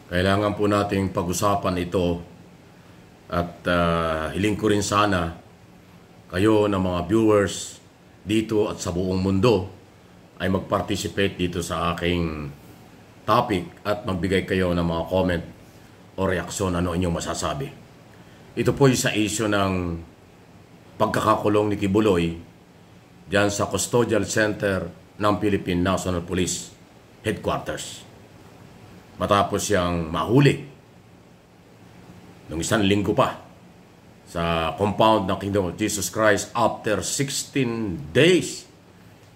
Kailangan po nating pag-usapan ito at hiling ko rin sana kayo ng mga viewers dito at sa buong mundo ay mag-participate dito sa aking topic at magbigay kayo ng mga comment o reaksyon ano inyong masasabi. Ito po sa issue ng pagkakakulong ni Kibuloy diyan sa Custodial Center ng Philippine National Police Headquarters. Matapos siyang mahuli noong isang linggo pa sa compound ng Kingdom of Jesus Christ after 16 days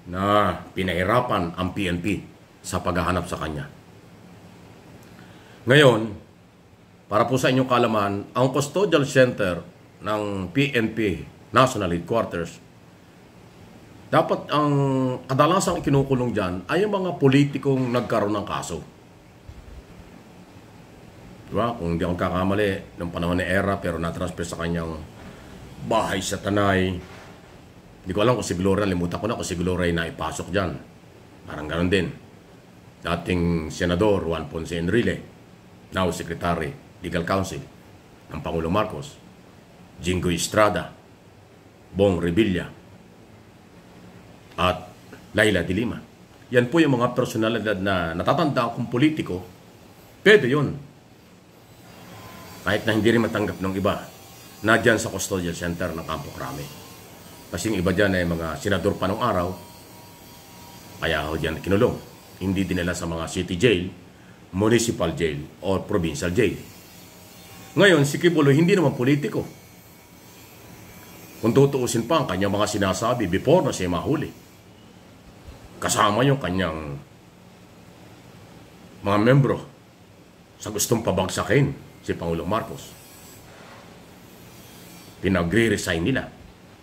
na pinahirapan ang PNP sa paghahanap sa kanya. Ngayon, para po sa inyong kalaman, ang Custodial Center ng PNP National Headquarters, dapat ang kadalasang ikinukulong dyan ay ang mga politikong nagkaroon ng kaso. Diba? Kung hindi akong kakamali, ng panahon ni Era, pero natransfer sa kanyang bahay sa Tanay. Hindi ko alam kung si Gloria, limutan ko na kung si Gloria na ipasok dyan. Parang ganoon din. Dating Senador Juan Ponce Enrile, now Secretary, Legal Counsel ng Pangulong Marcos, Jingo Estrada, Bong Revilla, at Laila de Lima. Yan po yung mga personalidad na natatanda akong politiko. Pwede yun. Kahit na hindi rin matanggap ng iba, na dyan sa Custodial Center ng Campo Crame. Kasi yung iba dyan ay mga senador pa nung araw, kaya ho dyan kinulong. Hindi dinala sa mga city jail, municipal jail, or provincial jail. Ngayon, si Kibuloy hindi naman politiko. Kung tutuusin pa ang kanyang mga sinasabi before na siya mahuli. Kasama yung kanyang mga membro sa gustong pabagsakin si Pangulong Marcos. Pinagre-resign nila.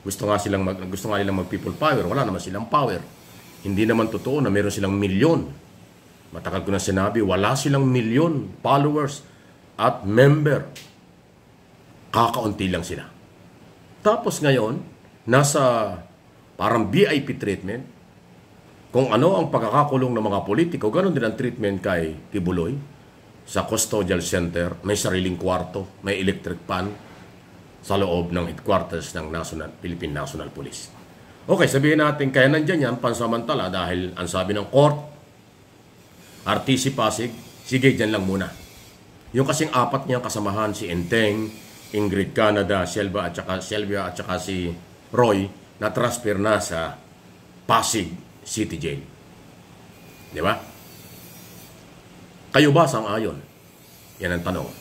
Gusto nga nilang mag-people power. Wala naman silang power. Hindi naman totoo na meron silang milyon. Matagal ko na sinabi, wala silang milyon followers at member. Kakaunti lang sila. Tapos ngayon, nasa parang VIP treatment. Kung ano ang pagkakakulong ng mga politiko, ganoon din ang treatment kay Kibuloy. Sa Custodial Center, may sariling kwarto, may electric fan sa loob ng headquarters ng Philippine National Police. Okay, sabihin natin, kaya nandyan yan, pansamantala, dahil ang sabi ng court, RTC Pasig, sige, dyan lang muna. Yung kasing apat niyang kasamahan, si Enteng, Ingrid Canada, Sylvia at saka si Roy, na transfer na sa Pasig City Jail. Di ba? Kayo ba sang-ayon? Yan ang tanong.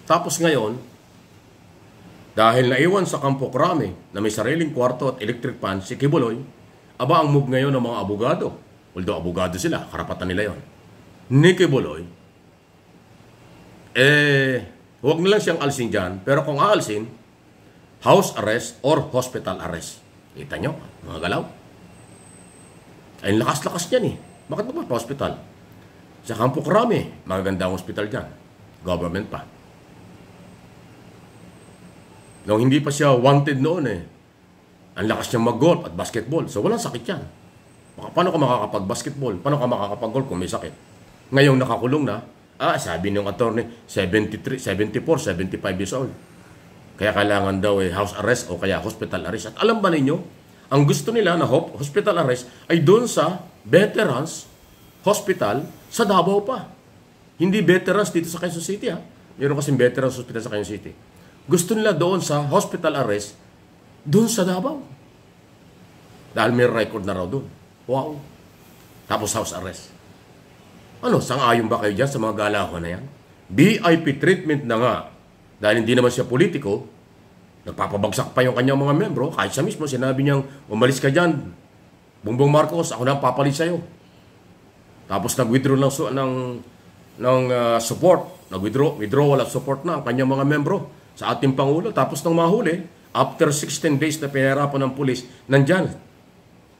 Tapos ngayon, dahil naiwan sa Campo Crame na may sariling kwarto at electric fan si Kibuloy, aba ang move ngayon ng mga abogado. Although abogado sila, karapatan nila yon. Ni Kibuloy, huwag nilang siyang alisin dyan, pero kung aalsin, house arrest or hospital arrest. Kita nyo, mga galaw. Ay, lakas-lakas niyan eh. Bakit ba hospital? Sa Campo Crame, magagandang hospital dyan. Government pa. Nung hindi pa siya wanted noon ang lakas niyang mag-golf at basketball. So walang sakit yan. Paano ka makakapag-basketball? Paano ka makakapag-golf kung may sakit? Ngayong nakakulong na, sabi ng attorney, 73, 74, 75 years old. Kaya kailangan daw house arrest o kaya hospital arrest. At alam ba ninyo, ang gusto nila na hospital arrest ay doon sa veterans hospital sa Davao pa. Hindi veterans dito sa Quezon City ha. Meron kasing veterans hospital sa Quezon City. Gusto nila doon sa hospital arrest, doon sa Davao. Dahil may record na raw doon. Wow. Tapos house arrest. Ano, sang-ayon ba kayo dyan sa mga galako na yan? VIP treatment na nga. Dahil hindi naman siya politiko, nagpapabagsak pa yung kanyang mga membro. Kahit siya mismo, sinabi niyang, umalis ka dyan. Bongbong Marcos, ako na papalit sa'yo. Tapos nag-withdraw ng support. Withdrawal of support na ang kanyang mga membro sa ating Pangulo. Tapos nang mahuli, after 16 days na pinahirapan ng pulis, nandyan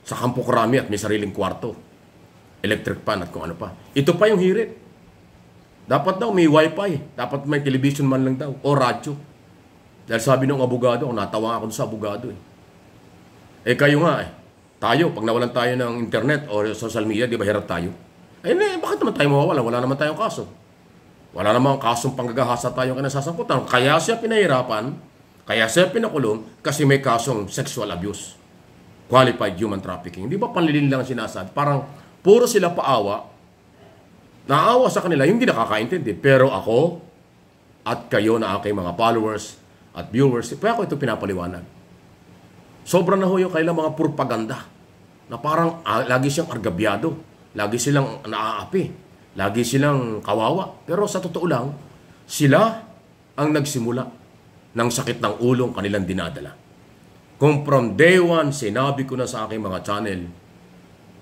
sa Campo Crame at may sariling kwarto. Electric fan at kung ano pa. Ito pa yung hirit. Dapat daw may wifi. Dapat may television man lang daw. O radyo. Dahil sabi ng abogado, natawa ako sa abogado kayo nga tayo, pag nawalan tayo ng internet o social media, di ba hirap tayo? Bakit naman tayo mawawala? Wala naman tayong kaso. Wala namang kasong panggagahasa tayong kinasasangkutan. Kaya siya pinahirapan, kaya siya pinakulong kasi may kasong sexual abuse. Qualified human trafficking. Hindi ba panlilin lang sinasabi? Parang puro sila paawa. Naawa sa kanila, hindi nakakaintindi. Pero ako at kayo na aking mga followers at viewers, kaya ako ito pinapaliwanag. Sobrang na ho yung kailang mga propaganda na parang lagi siyang argabyado, lagi silang naaapi. Lagi silang kawawa. Pero sa totoo lang, sila ang nagsimula ng sakit ng ulong kanilang dinadala. Kung from day one, sinabi ko na sa aking mga channel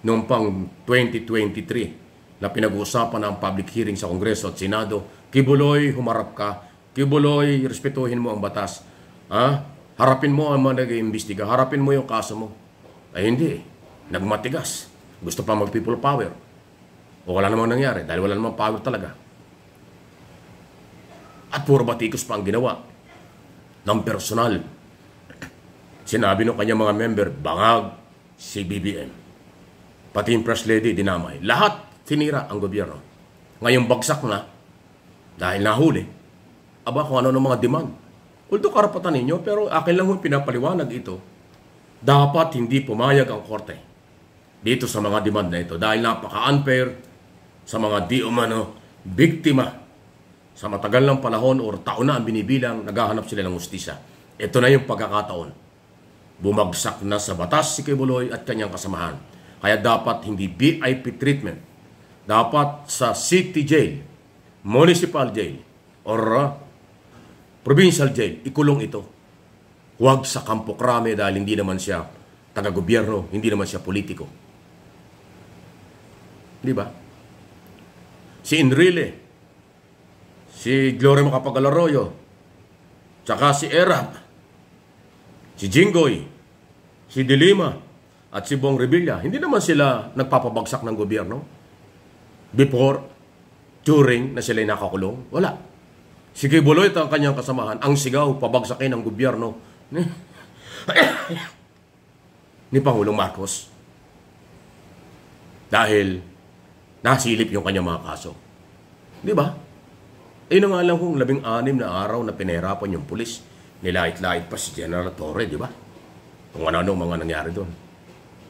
noong pang 2023 na pinag-uusapan ng public hearing sa Kongreso at Senado, Kibuloy, humarap ka. Kibuloy, respetuhin mo ang batas. Harapin mo ang mga nag-iimbestiga. Harapin mo yung kaso mo. Ay hindi. Nagmatigas. Gusto pa mag-people power. O wala namang nangyari dahil wala namang power talaga. At puro batikos pa ang ginawa ng personal. Sinabi ng kanyang mga member, bangag si BBM. Pati yung First Lady, dinamay. Lahat tinira ang gobyerno. Ngayong bagsak na, dahil nahuli, aba kung ano ng mga demand. Although karapatan ninyo, pero akin lang yung pinapaliwanag ito, dapat hindi pumayag ang korte dito sa mga demand na ito. Dahil napaka-unfair sa mga di umano biktima sa matagal ng panahon o taon na ang binibilang, naghahanap sila ng hustisya. Ito na yung pagkakataon. Bumagsak na sa batas si Kibuloy at kanyang kasamahan. Kaya dapat hindi VIP treatment. Dapat sa city jail, municipal jail, or provincial jail, ikulong ito. Huwag sa Campo Crame dahil hindi naman siya taga-gobyerno, hindi naman siya politiko. Di ba? Si Enrile, si Gloria Macapagal-Arroyo, tsaka si Erap, si Jinggoy, si Dilima, at si Bong Revilla, hindi naman sila nagpapabagsak ng gobyerno before, during na sila'y nakakulong. Wala. Si Kibuloy at ang kanyang kasamahan, ang sigaw, pabagsakin ng gobyerno ni Pangulong Marcos. Dahil nasilip yung kanyang mga kaso. Di ba? Na nga lang kung 16 na araw na pinahirapan yung pulis. Nilait-lait pa si General Torre, di ba? Kung ano-ano mga nangyari doon.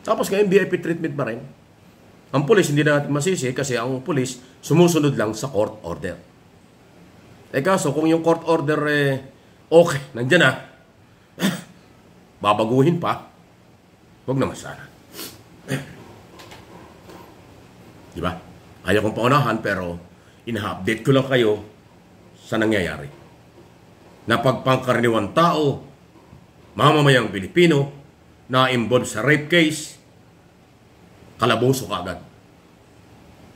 Tapos ngayon, VIP treatment pa rin. Ang pulis, hindi na natin masisi kasi ang pulis sumusunod lang sa court order. Kaso, kung yung court order, okay, nandyan na, babaguhin pa, huwag naman sana. Di ba? Ayaw kong paunahan pero ina-update ko lang kayo sa nangyayari. Na pagpangkaraniwang tao, mamamayang Pilipino, na involved sa rape case, kalaboso kaagad.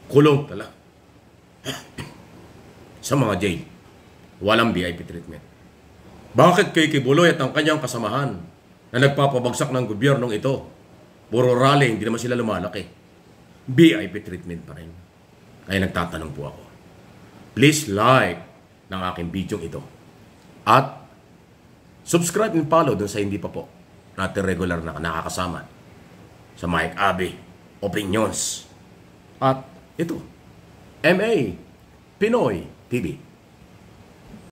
Kulong talaga. Sa mga jail, walang VIP treatment. Bakit kay Kibuloy at ang kanyang kasamahan na nagpapabagsak ng gobyernong ito, puro rally, hindi naman sila lumalaki? VIP treatment pa rin. Kaya nagtatanong po ako. Please like ng aking video ito. At subscribe and follow dun sa hindi pa po natin regular na nakakasama sa Mike Abby Opinions. At ito, MA Pinoy TV.